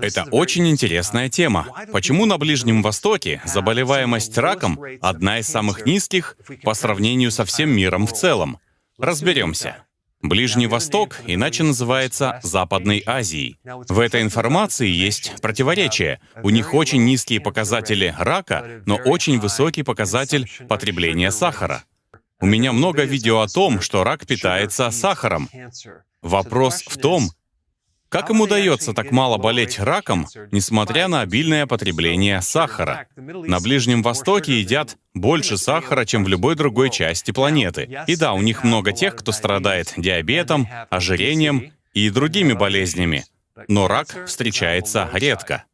Это очень интересная тема. Почему на Ближнем Востоке заболеваемость раком одна из самых низких по сравнению со всем миром в целом? Разберемся. Ближний Восток иначе называется Западной Азией. В этой информации есть противоречие. У них очень низкие показатели рака, но очень высокий показатель потребления сахара. У меня много видео о том, что рак питается сахаром. Вопрос в том, как им удается так мало болеть раком, несмотря на обильное потребление сахара? На Ближнем Востоке едят больше сахара, чем в любой другой части планеты. И да, у них много тех, кто страдает диабетом, ожирением и другими болезнями. Но рак встречается редко.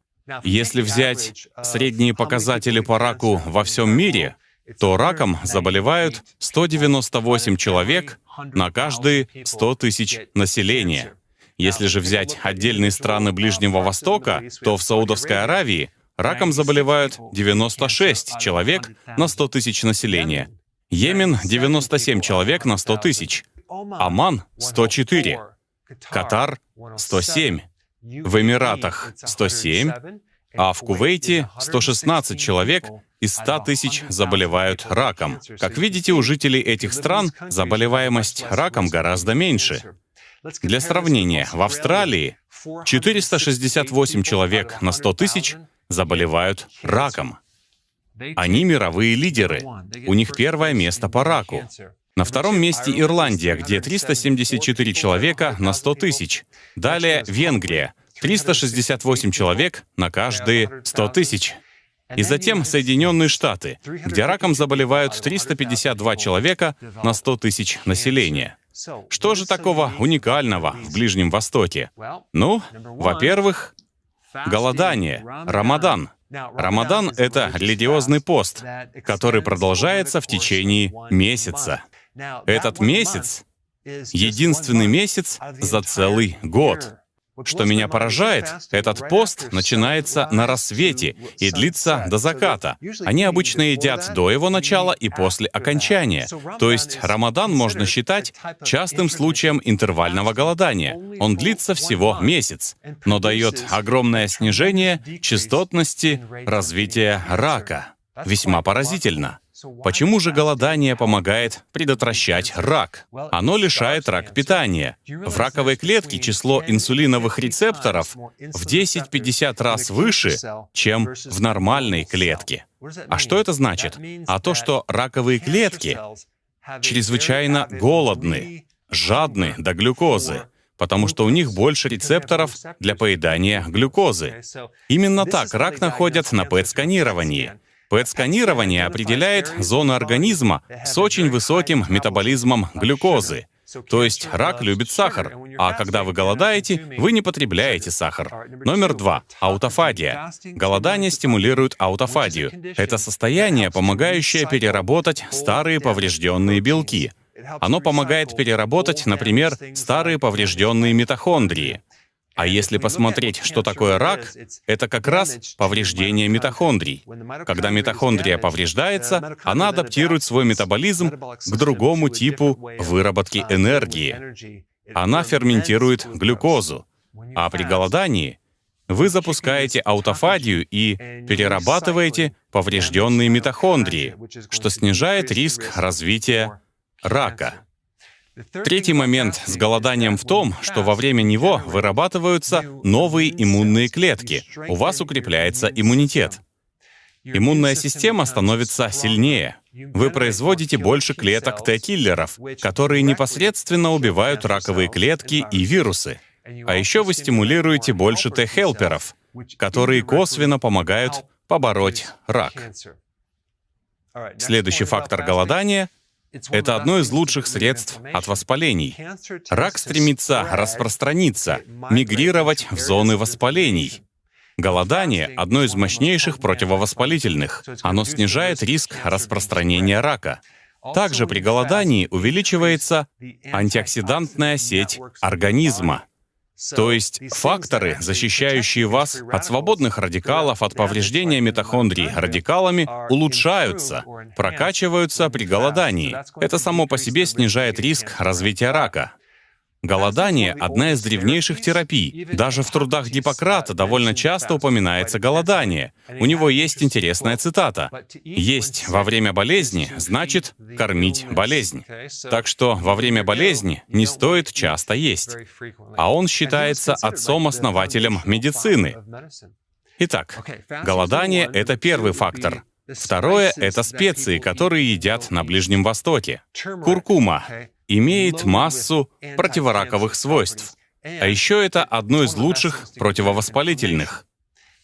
Если взять средние показатели по раку во всем мире, то раком заболевают 198 человек на каждые 100 тысяч населения. Если же взять отдельные страны Ближнего Востока, то в Саудовской Аравии раком заболевают 96 человек на 100 тысяч населения. Йемен — 97 человек на 100 тысяч. Оман — 104. Катар — 107. В Эмиратах — 107. А в Кувейте 116 человек из 100 тысяч заболевают раком. Как видите, у жителей этих стран заболеваемость раком гораздо меньше. Для сравнения, в Австралии 468 человек на 100 тысяч заболевают раком. Они мировые лидеры. У них первое место по раку. На втором месте Ирландия, где 374 человека на 100 тысяч. Далее Венгрия. 368 человек на каждые 100 тысяч. И затем Соединенные Штаты, где раком заболевают 352 человека на 100 тысяч населения. Что же такого уникального в Ближнем Востоке? Ну, во-первых, голодание, Рамадан. Рамадан — это религиозный пост, который продолжается в течение месяца. Этот месяц — единственный месяц за целый год. Что меня поражает, этот пост начинается на рассвете и длится до заката. Они обычно едят до его начала и после окончания. То есть Рамадан можно считать частым случаем интервального голодания. Он длится всего месяц, но дает огромное снижение частотности развития рака. Весьма поразительно. Почему же голодание помогает предотвращать рак? Оно лишает рак питания. В раковой клетке число инсулиновых рецепторов в 10-50 раз выше, чем в нормальной клетке. А что это значит? А то, что раковые клетки чрезвычайно голодны, жадны до глюкозы, потому что у них больше рецепторов для поедания глюкозы. Именно так рак находят на ПЭТ-сканировании. ПЭТ-сканирование определяет зону организма с очень высоким метаболизмом глюкозы. То есть рак любит сахар, а когда вы голодаете, вы не потребляете сахар. Номер 2. Аутофагия. Голодание стимулирует аутофагию. Это состояние, помогающее переработать старые поврежденные белки. Оно помогает переработать, например, старые поврежденные митохондрии. А если посмотреть, что такое рак, это как раз повреждение митохондрий. Когда митохондрия повреждается, она адаптирует свой метаболизм к другому типу выработки энергии. Она ферментирует глюкозу. А при голодании вы запускаете аутофагию и перерабатываете поврежденные митохондрии, что снижает риск развития рака. Третий момент с голоданием в том, что во время него вырабатываются новые иммунные клетки. У вас укрепляется иммунитет. Иммунная система становится сильнее. Вы производите больше клеток Т-киллеров, которые непосредственно убивают раковые клетки и вирусы. А еще вы стимулируете больше Т-хелперов, которые косвенно помогают побороть рак. Следующий фактор голодания — это одно из лучших средств от воспалений. Рак стремится распространиться, мигрировать в зоны воспалений. Голодание — одно из мощнейших противовоспалительных. Оно снижает риск распространения рака. Также при голодании увеличивается антиоксидантная сеть организма. То есть факторы, защищающие вас от свободных радикалов, от повреждения митохондрий радикалами, улучшаются, прокачиваются при голодании. Это само по себе снижает риск развития рака. Голодание — одна из древнейших терапий. Даже в трудах Гиппократа довольно часто упоминается голодание. У него есть интересная цитата: «Есть во время болезни значит кормить болезнь». Так что во время болезни не стоит часто есть. А он считается отцом-основателем медицины. Итак, голодание — это первый фактор. Второе — это специи, которые едят на Ближнем Востоке. Куркума имеет массу противораковых свойств. А еще это одно из лучших противовоспалительных.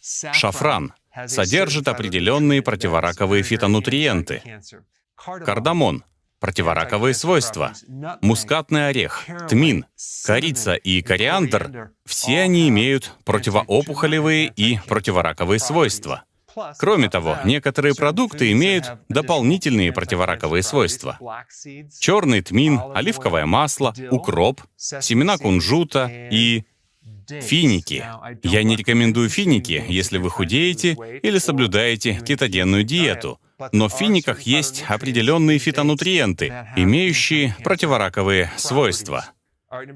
Шафран содержит определенные противораковые фитонутриенты. Кардамон — противораковые свойства. Мускатный орех, тмин, корица и кориандр — все они имеют противоопухолевые и противораковые свойства. Кроме того, некоторые продукты имеют дополнительные противораковые свойства. Черный тмин, оливковое масло, укроп, семена кунжута и финики. Я не рекомендую финики, если вы худеете или соблюдаете кетогенную диету, но в финиках есть определенные фитонутриенты, имеющие противораковые свойства.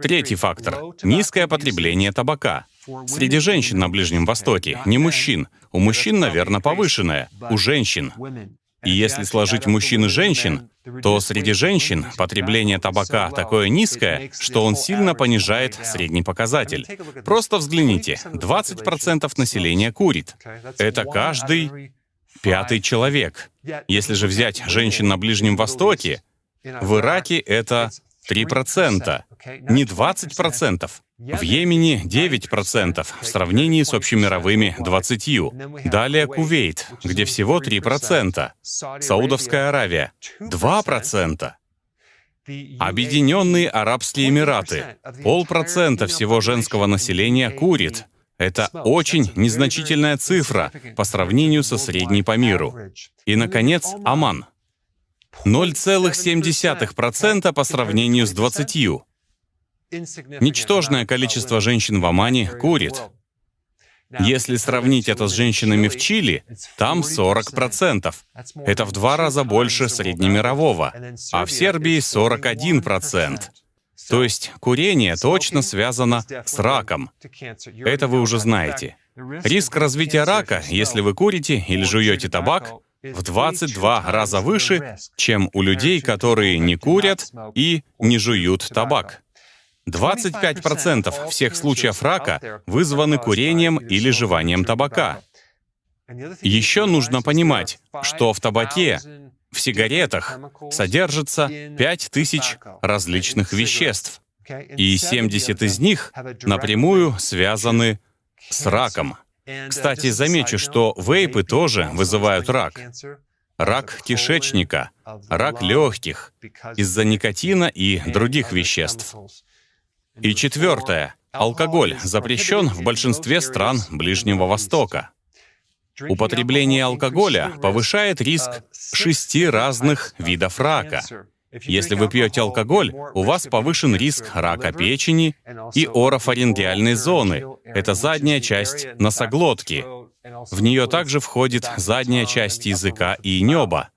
Третий фактор — низкое потребление табака. Среди женщин на Ближнем Востоке, не мужчин. У мужчин, наверное, повышенное, у женщин. И если сложить мужчин и женщин, то среди женщин потребление табака такое низкое, что он сильно понижает средний показатель. Просто взгляните, 20% населения курит. Это каждый пятый человек. Если же взять женщин на Ближнем Востоке, в Ираке это 3%, не 20%. В Йемене 9% в сравнении с общемировыми 20%. Далее Кувейт, где всего 3%. Саудовская Аравия — 2%. Объединенные Арабские Эмираты — 0,5% всего женского населения курит. Это очень незначительная цифра по сравнению со средней по миру. И, наконец, Оман — 0,7% по сравнению с 20%. Ничтожное количество женщин в Омане курит. Если сравнить это с женщинами в Чили, там 40%. Это в 2 раза больше среднемирового. А в Сербии 41%. То есть курение точно связано с раком. Это вы уже знаете. Риск развития рака, если вы курите или жуете табак, в 22 раза выше, чем у людей, которые не курят и не жуют табак. 25% всех случаев рака вызваны курением или жеванием табака. Еще нужно понимать, что в табаке, в сигаретах содержится 5000 различных веществ, и 70 из них напрямую связаны с раком. Кстати, замечу, что вейпы тоже вызывают рак. Рак кишечника, рак легких из-за никотина и других веществ. И четвертое. Алкоголь запрещен в большинстве стран Ближнего Востока. Употребление алкоголя повышает риск 6 разных видов рака. Если вы пьете алкоголь, у вас повышен риск рака печени и орофарингеальной зоны. Это задняя часть носоглотки. В нее также входит задняя часть языка и неба.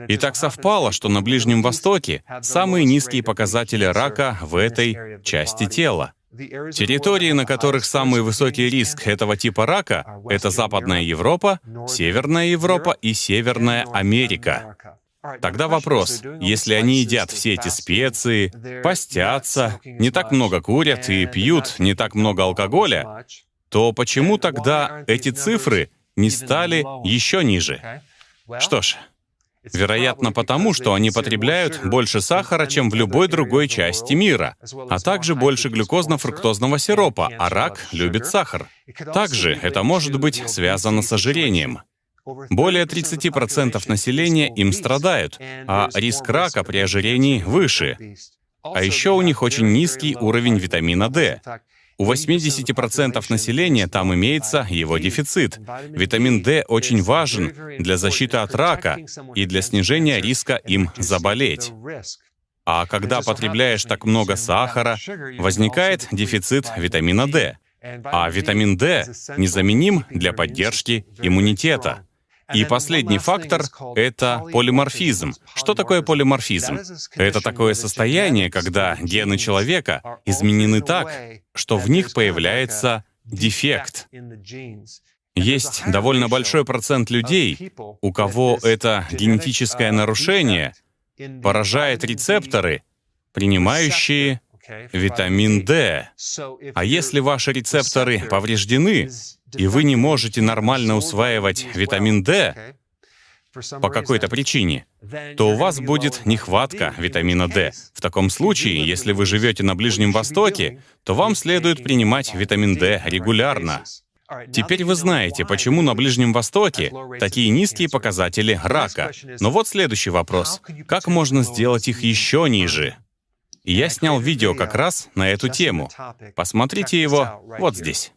И так совпало, что на Ближнем Востоке самые низкие показатели рака в этой части тела. Территории, на которых самый высокий риск этого типа рака, это Западная Европа, Северная Европа и Северная Америка. Тогда вопрос: если они едят все эти специи, постятся, не так много курят и пьют не так много алкоголя, то почему тогда эти цифры не стали еще ниже? Что ж, вероятно, потому, что они потребляют больше сахара, чем в любой другой части мира, а также больше глюкозно-фруктозного сиропа, а рак любит сахар. Также это может быть связано с ожирением. Более 30% населения им страдают, а риск рака при ожирении выше. А еще у них очень низкий уровень витамина D. У 80% населения там имеется его дефицит. Витамин D очень важен для защиты от рака и для снижения риска им заболеть. А когда потребляешь так много сахара, возникает дефицит витамина D. А витамин D незаменим для поддержки иммунитета. И последний фактор — это полиморфизм. Что такое полиморфизм? Это такое состояние, когда гены человека изменены так, что в них появляется дефект. Есть довольно большой процент людей, у кого это генетическое нарушение поражает рецепторы, принимающие витамин D. А если ваши рецепторы повреждены, и вы не можете нормально усваивать витамин D по какой-то причине, то у вас будет нехватка витамина D. В таком случае, если вы живете на Ближнем Востоке, то вам следует принимать витамин D регулярно. Теперь вы знаете, почему на Ближнем Востоке такие низкие показатели рака. Но вот следующий вопрос. Как можно сделать их еще ниже? И я снял видео как раз на эту тему. Посмотрите его вот здесь.